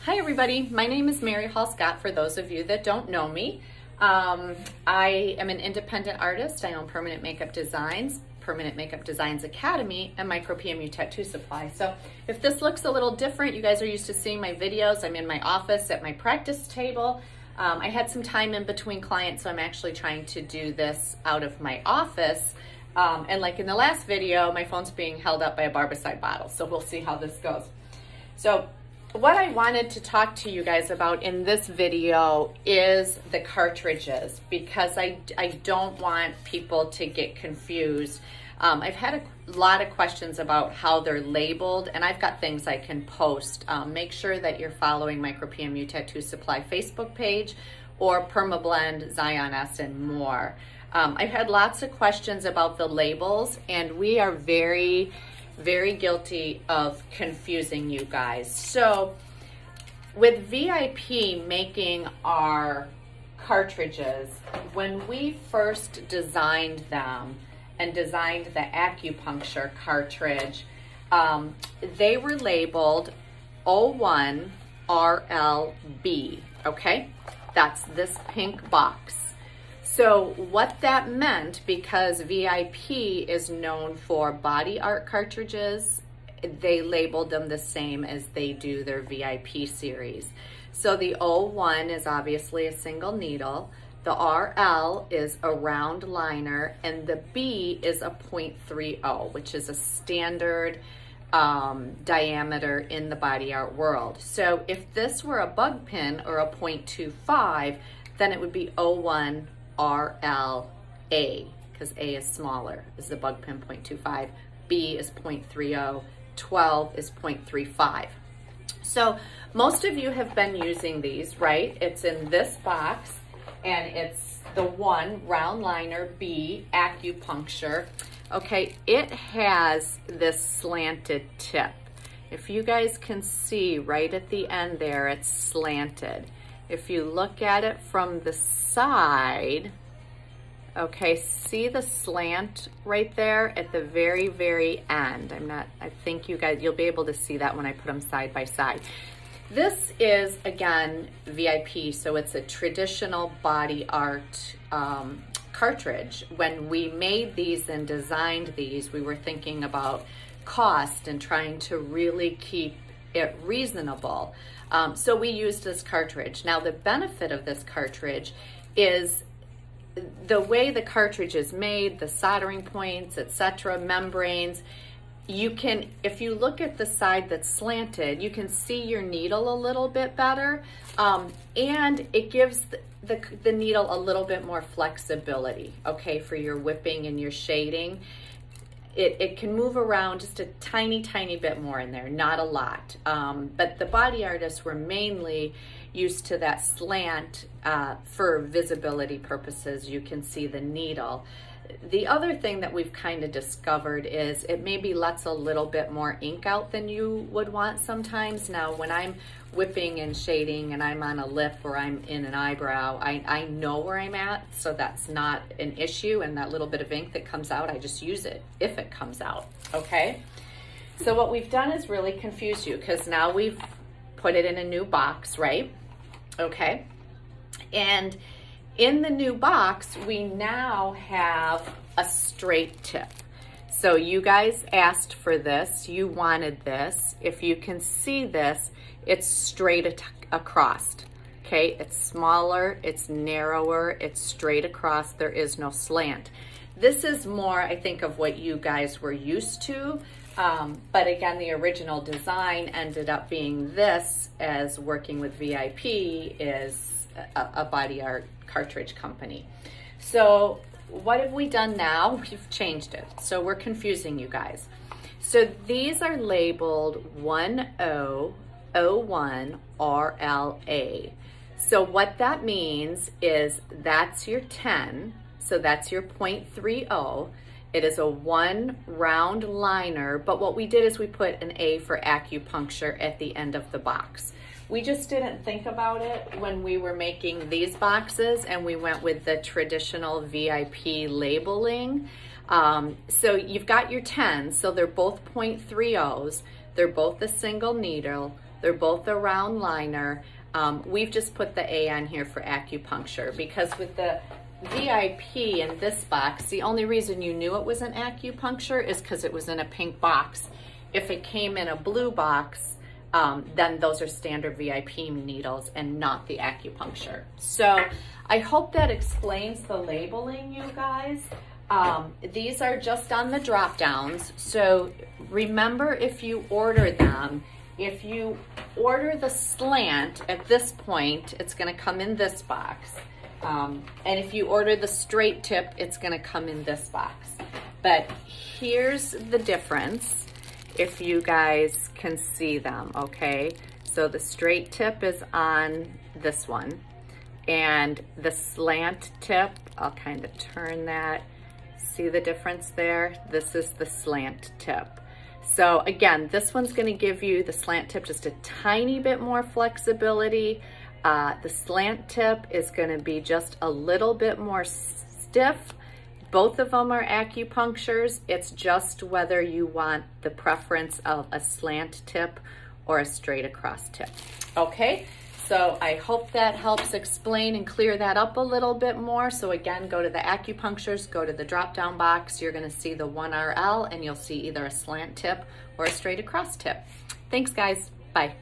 Hi everybody, my name is Mary Hall Scott for those of you that don't know me. I am an independent artist. I own Permanent Makeup Designs, Permanent Makeup Designs Academy, and Micro PMU Tattoo Supply. So if this looks a little different, you guys are used to seeing my videos. I'm in my office at my practice table. I had some time in between clients, so I'm actually trying to do this out of my office. And like in the last video, my phone's being held up by a barbicide bottle. So we'll see how this goes. So what I wanted to talk to you guys about in this video is the cartridges, because I don't want people to get confused. I've had a lot of questions about how they're labeled, and I've got things I can post. Make sure that you're following Micro PMU Tattoo Supply Facebook page or Permablend, Zion S, and more. I've had lots of questions about the labels, and we are very guilty of confusing you guys. So with VIP making our cartridges, when we first designed them and designed the acupuncture cartridge, they were labeled 01 RLB, okay? That's this pink box. So what that meant, because VIP is known for body art cartridges, they labeled them the same as they do their VIP series. So the 01 is obviously a single needle, the RL is a round liner, and the B is a 0.30, which is a standard diameter in the body art world. So if this were a bug pin or a 0.25, then it would be 01 RLA, because A is smaller, is the bug pin 0.25, B is 0.30, 12 is 0.35. So most of you have been using these, right? It's in this box, and it's the 1 round liner, B acupuncture. Okay, it has this slanted tip. If you guys can see right at the end there, it's slanted. If you look at it from the side, okay, see the slant right there at the very end. I think you guys, you'll be able to see that when I put them side by side. This is, again, VIP, so it's a traditional body art cartridge. When we made these and designed these, we were thinking about cost and trying to really keep it reasonable. So we used this cartridge. Now the benefit of this cartridge is the way the cartridge is made, the soldering points, etc., membranes. You can, if you look at the side that's slanted, you can see your needle a little bit better, and it gives the needle a little bit more flexibility, okay, for your whipping and your shading. It can move around just a tiny bit more in there, not a lot. But the body artists were mainly used to that slant for visibility purposes. You can see the needle. The other thing that we've kind of discovered is it maybe lets a little bit more ink out than you would want sometimes. Now, when I'm whipping and shading and I'm on a lip or I'm in an eyebrow, I know where I'm at, so that's not an issue. And that little bit of ink that comes out, I just use it if it comes out, okay? So what we've done is really confuse you, because now we've put it in a new box, right? Okay, and in the new box, we now have a straight tip. So you guys asked for this, you wanted this. If you can see this, it's straight across, okay? It's smaller, it's narrower, it's straight across, there is no slant. This is more, I think, of what you guys were used to, but again, the original design ended up being this, as working with VIP is a body art cartridge company. So what have we done now? We've changed it. So we're confusing you guys. So these are labeled 1001 RLA. So what that means is that's your 10, so that's your 0.30. It is a 1 round liner, but what we did is we put an A for acupuncture at the end of the box. We just didn't think about it when we were making these boxes, and we went with the traditional VIP labeling. So you've got your 10s, so they're both 0.30s. They're both a single needle. They're both a round liner. We've just put the A on here for acupuncture because with the VIP in this box, the only reason you knew it was an acupuncture is because it was in a pink box. If it came in a blue box, then those are standard VIP needles and not the acupuncture. So I hope that explains the labeling, you guys. These are just on the drop downs. So remember, if you order them, if you order the slant at this point, it's gonna come in this box. And if you order the straight tip, it's gonna come in this box. But here's the difference, if you guys can see them, okay? So the straight tip is on this one, and the slant tip, I'll kind of turn that. See the difference there? This is the slant tip. So again, this one's gonna give you, the slant tip, just a tiny bit more flexibility. The slant tip is gonna be just a little bit more stiff. Both of them are acupunctures. It's just whether you want the preference of a slant tip or a straight across tip. Okay, so I hope that helps explain and clear that up a little bit more. So again, go to the acupunctures, go to the drop down box. You're gonna see the 1RL and you'll see either a slant tip or a straight across tip. Thanks guys, bye.